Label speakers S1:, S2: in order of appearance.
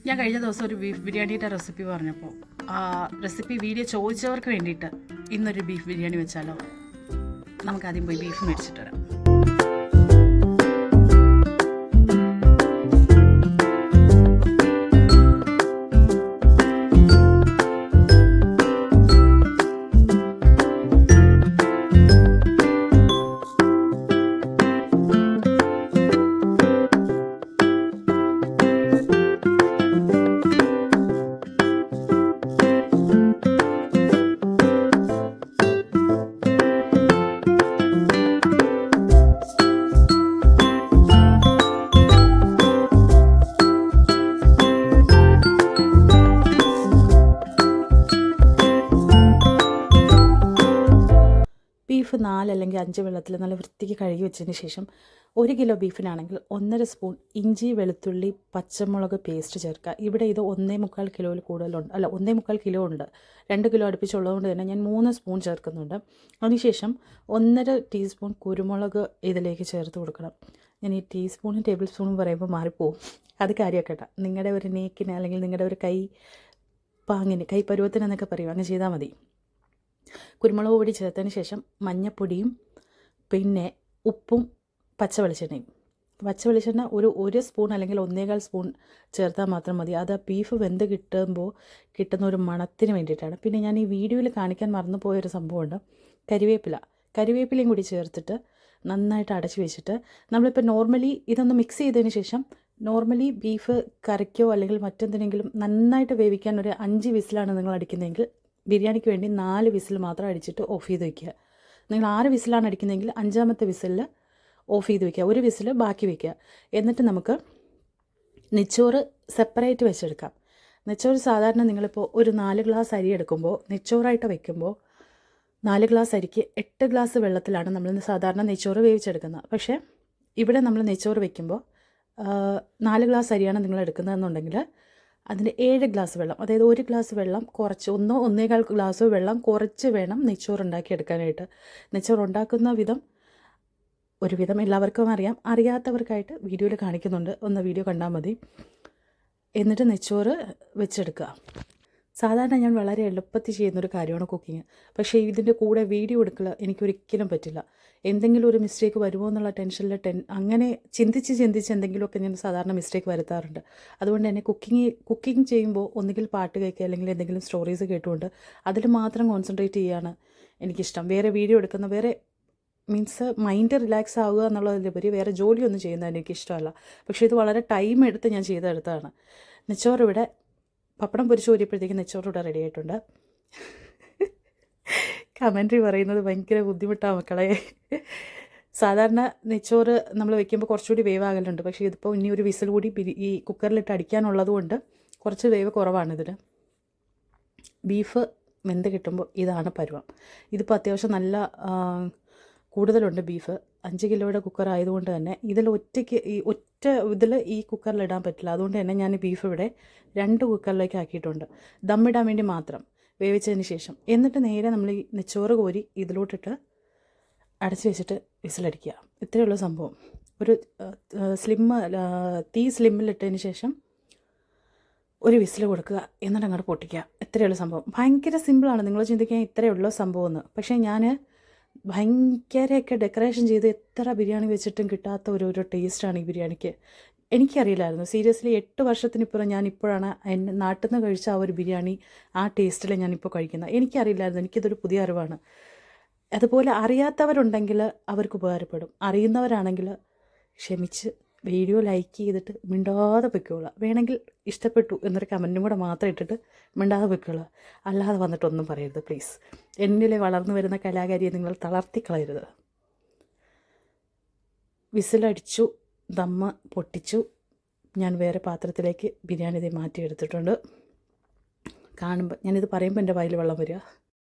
S1: ഞാൻ കഴിഞ്ഞ ദിവസം ഒരു ബീഫ് ബിരിയാണിയുടെ റെസിപ്പി പറഞ്ഞപ്പോൾ ആ റെസിപ്പി വീഡിയോ ചോദിച്ചവർക്ക് വേണ്ടിയിട്ട് ഇന്നൊരു ബീഫ് ബിരിയാണി വെച്ചാലോ? നമുക്കാദ്യം പോയി ബീഫ് മേടിച്ചിട്ട് വരാം. ബീഫ് 4 അല്ലെങ്കിൽ 5 വെള്ളത്തിൽ നല്ല വൃത്തിക്ക് കഴുകി വെച്ചതിന് ശേഷം 1 കിലോ ബീഫിനാണെങ്കിൽ 1.5 സ്പൂൺ ഇഞ്ചി വെളുത്തുള്ളി പച്ചമുളക് പേസ്റ്റ് ചേർക്കുക. ഇവിടെ ഇത് 1.25 കിലോയിൽ കൂടുതലുണ്ട്, അല്ല 1.25 കിലോ ഉണ്ട്. 2 കിലോ അടുപ്പിച്ചുള്ളതുകൊണ്ട് തന്നെ ഞാൻ 3 സ്പൂൺ ചേർക്കുന്നുണ്ട്. അതിനുശേഷം 1.5 ടീസ്പൂൺ കുരുമുളക് ഇതിലേക്ക് ചേർത്ത് കൊടുക്കണം. ഞാൻ ഈ ടീസ്പൂണും ടേബിൾ സ്പൂണും പറയുമ്പോൾ മാറിപ്പോവും, അത് കാര്യമാക്കട്ട. നിങ്ങളുടെ ഒരു നേക്കിന് അല്ലെങ്കിൽ നിങ്ങളുടെ ഒരു കൈ പാങ്ങിന്, കൈ പരുവത്തിനെന്നൊക്കെ പറയും, അങ്ങനെ ചെയ്താൽ മതി. കുരുമുളക് പൊടി ചേർത്തതിന് ശേഷം മഞ്ഞൾപ്പൊടിയും പിന്നെ ഉപ്പും പച്ചവെളിച്ചെണ്ണ ഒരു സ്പൂൺ അല്ലെങ്കിൽ 1.25 സ്പൂൺ ചേർത്താൽ മാത്രം മതി. അത് ബീഫ് വെന്ത് കിട്ടുമ്പോൾ കിട്ടുന്ന ഒരു മണത്തിന് വേണ്ടിയിട്ടാണ്. പിന്നെ ഞാൻ ഈ വീഡിയോയിൽ കാണിക്കാൻ മറന്നു പോയൊരു സംഭവമുണ്ട്, കരിവേപ്പിലയും കൂടി ചേർത്തിട്ട് നന്നായിട്ട് അടച്ചു വെച്ചിട്ട് നമ്മളിപ്പോൾ നോർമലി ഇതൊന്ന് മിക്സ് ചെയ്തതിന് ശേഷം നോർമലി ബീഫ് കറിക്കോ അല്ലെങ്കിൽ മറ്റെന്തിനെങ്കിലും നന്നായിട്ട് വേവിക്കാൻ ഒരു 5 വിസിലാണ് നിങ്ങൾ അടിക്കുന്നതെങ്കിൽ ബിരിയാണിക്ക് വേണ്ടി 4 വിസിൽ മാത്രം അടിച്ചിട്ട് ഓഫ് ചെയ്ത് വയ്ക്കുക. നിങ്ങൾ 6 വിസിലാണ് അടിക്കുന്നതെങ്കിൽ 5ാമത്തെ വിസിലിൽ ഓഫ് ചെയ്ത് വയ്ക്കുക, 1 വിസിൽ ബാക്കി വയ്ക്കുക. എന്നിട്ട് നമുക്ക് നെച്ചോറ് സെപ്പറേറ്റ് വെച്ചെടുക്കാം. നെച്ചോറ് സാധാരണ നിങ്ങളിപ്പോൾ ഒരു 4 ഗ്ലാസ് അരി എടുക്കുമ്പോൾ നെച്ചോറായിട്ട് വയ്ക്കുമ്പോൾ 4 ഗ്ലാസ് അരിക്ക് 8 ഗ്ലാസ് വെള്ളത്തിലാണ് നമ്മൾ സാധാരണ നെച്ചോറ് വേവിച്ചെടുക്കുന്നത്. പക്ഷേ ഇവിടെ നമ്മൾ നെച്ചോറ് വയ്ക്കുമ്പോൾ 4 ഗ്ലാസ് അരിയാണ് നിങ്ങൾ എടുക്കുന്നതെന്നുണ്ടെങ്കിൽ അതിൻ്റെ 7 ഗ്ലാസ് വെള്ളം, അതായത് 1 ഗ്ലാസ് വെള്ളം കുറച്ച് 1.25 ഗ്ലാസ് വെള്ളം കുറച്ച് വേണം നെച്ചോറ് ഉണ്ടാക്കിയെടുക്കാനായിട്ട്. നെച്ചോറ് ഉണ്ടാക്കുന്ന വിധം ഒരുവിധം എല്ലാവർക്കും അറിയാം, അറിയാത്തവർക്കായിട്ട് വീഡിയോയിൽ കാണിക്കുന്നുണ്ട്, ഒന്ന് വീഡിയോ കണ്ടാൽ മതി. എന്നിട്ട് നെച്ചോറ് വെച്ചെടുക്കുക. സാധാരണ ഞാൻ വളരെ എളുപ്പത്തിൽ ചെയ്യുന്നൊരു കാര്യമാണ് കുക്കിങ്. പക്ഷേ ഇതിൻ്റെ കൂടെ വീഡിയോ എടുക്കൽ എനിക്കൊരിക്കലും പറ്റില്ല. എന്തെങ്കിലും ഒരു മിസ്റ്റേക്ക് വരുമോ എന്നുള്ള ടെൻഷനിൽ അങ്ങനെ ചിന്തിച്ച് എന്തെങ്കിലുമൊക്കെ ഞാൻ സാധാരണ മിസ്റ്റേക്ക് വരുത്താറുണ്ട്. അതുകൊണ്ട് തന്നെ കുക്കിംഗ് ചെയ്യുമ്പോൾ ഒന്നുകിൽ പാട്ട് കേൾക്കുക അല്ലെങ്കിൽ എന്തെങ്കിലും സ്റ്റോറീസ് കേട്ടുകൊണ്ട് അതിൽ മാത്രം കോൺസെൻട്രേറ്റ് ചെയ്യുകയാണ് എനിക്കിഷ്ടം. വേറെ വീഡിയോ എടുക്കുന്ന മീൻസ് മൈൻഡ് റിലാക്സ് ആവുക എന്നുള്ളതിലുപരി വേറെ ജോലിയൊന്നും ചെയ്യുന്നത് എനിക്കിഷ്ടമല്ല. പക്ഷേ ഇത് വളരെ ടൈം എടുത്ത് ഞാൻ ചെയ്തെടുത്തതാണ്. നെച്ചോറ് ഇവിടെ പപ്പടം പൊരിച്ച് കോരിയപ്പോഴത്തേക്കും നെച്ചോറ് ഇവിടെ റെഡി ആയിട്ടുണ്ട്. കമൻട്രി പറയുന്നത് ഭയങ്കര ബുദ്ധിമുട്ടാണ് മക്കളെ. സാധാരണ നെച്ചോറ് നമ്മൾ വെക്കുമ്പോൾ കുറച്ചുകൂടി വേവാകലുണ്ട്. പക്ഷേ ഇതിപ്പോൾ ഇനി ഒരു വിസിൽ കൂടി ഈ കുക്കറിലിട്ട് അടിക്കാനുള്ളത് കൊണ്ട് കുറച്ച് വേവ് കുറവാണിതിൽ. ബീഫ് വെന്ത് കിട്ടുമ്പോൾ ഇതാണ് പരുവം. ഇതിപ്പോൾ അത്യാവശ്യം നല്ല കൂടുതലുണ്ട് ബീഫ്. 5 കിലോയുടെ കുക്കർ ആയതുകൊണ്ട് തന്നെ ഒറ്റ ഇതിൽ ഈ കുക്കറിലിടാൻ പറ്റില്ല. അതുകൊണ്ട് തന്നെ ഞാൻ ബീഫ് ഇവിടെ 2 കുക്കറിലേക്ക് ആക്കിയിട്ടുണ്ട്, ദമ്മിടാൻ വേണ്ടി മാത്രം വേവിച്ചതിന് ശേഷം. എന്നിട്ട് നേരെ നമ്മൾ ഈ നെച്ചോറ് കോരി ഇതിലോട്ടിട്ട് അടച്ച് വെച്ചിട്ട് വിസിലടിക്കുക. ഇത്രയുള്ള സംഭവം. ഒരു തീ സ്ലിമ്മിലിട്ടതിന് ശേഷം ഒരു വിസിൽ കൊടുക്കുക, എന്നിട്ട് അങ്ങോട്ട് പൊട്ടിക്കുക. ഇത്രയുള്ള സംഭവം. ഭയങ്കര സിമ്പിളാണ്. നിങ്ങൾ ചിന്തിക്കാൻ ഇത്രയുള്ള സംഭവം എന്ന്. പക്ഷേ ഞാൻ ഭയങ്കരമൊക്കെ ഡെക്കറേഷൻ ചെയ്ത് എത്ര ബിരിയാണി വെച്ചിട്ടും കിട്ടാത്ത ഒരു ടേസ്റ്റാണ് ഈ ബിരിയാണിക്ക്. എനിക്കറിയില്ലായിരുന്നു സീരിയസ്ലി. 8 വർഷത്തിനിപ്പുറം ഞാനിപ്പോഴാണ് എൻ്റെ നാട്ടിൽ നിന്ന് കഴിച്ച ആ ഒരു ബിരിയാണി ആ ടേസ്റ്റിൽ ഞാനിപ്പോൾ കഴിക്കുന്നത്. എനിക്കറിയില്ലായിരുന്നു, എനിക്കിതൊരു പുതിയ അറിവാണ്. അതുപോലെ അറിയാത്തവരുണ്ടെങ്കിൽ അവർക്ക് ഉപകാരപ്പെടും. അറിയുന്നവരാണെങ്കിൽ ക്ഷമിച്ച് വീഡിയോ ലൈക്ക് ചെയ്തിട്ട് മിണ്ടാതെ പൊയ്ക്കോളുക. വേണമെങ്കിൽ ഇഷ്ടപ്പെട്ടു എന്നൊരു കമൻറ്റും കൂടെ മാത്രം ഇട്ടിട്ട് മിണ്ടാതെ പൊയ്ക്കോളുക. അല്ലാതെ വന്നിട്ടൊന്നും പറയരുത് പ്ലീസ്. എന്നിലെ വളർന്നു വരുന്ന കലാകാരിയെ നിങ്ങൾ തളർത്തിക്കളയരുത്. വിസിലടിച്ചു, ദമ്മ് പൊട്ടിച്ചു. ഞാൻ വേറെ പാത്രത്തിലേക്ക് ബിരിയാണി മാറ്റിയെടുത്തിട്ടുണ്ട്. കാണുമ്പോൾ ഞാനിത് പറയുമ്പോൾ എൻ്റെ വായിൽ വെള്ളം വരിക.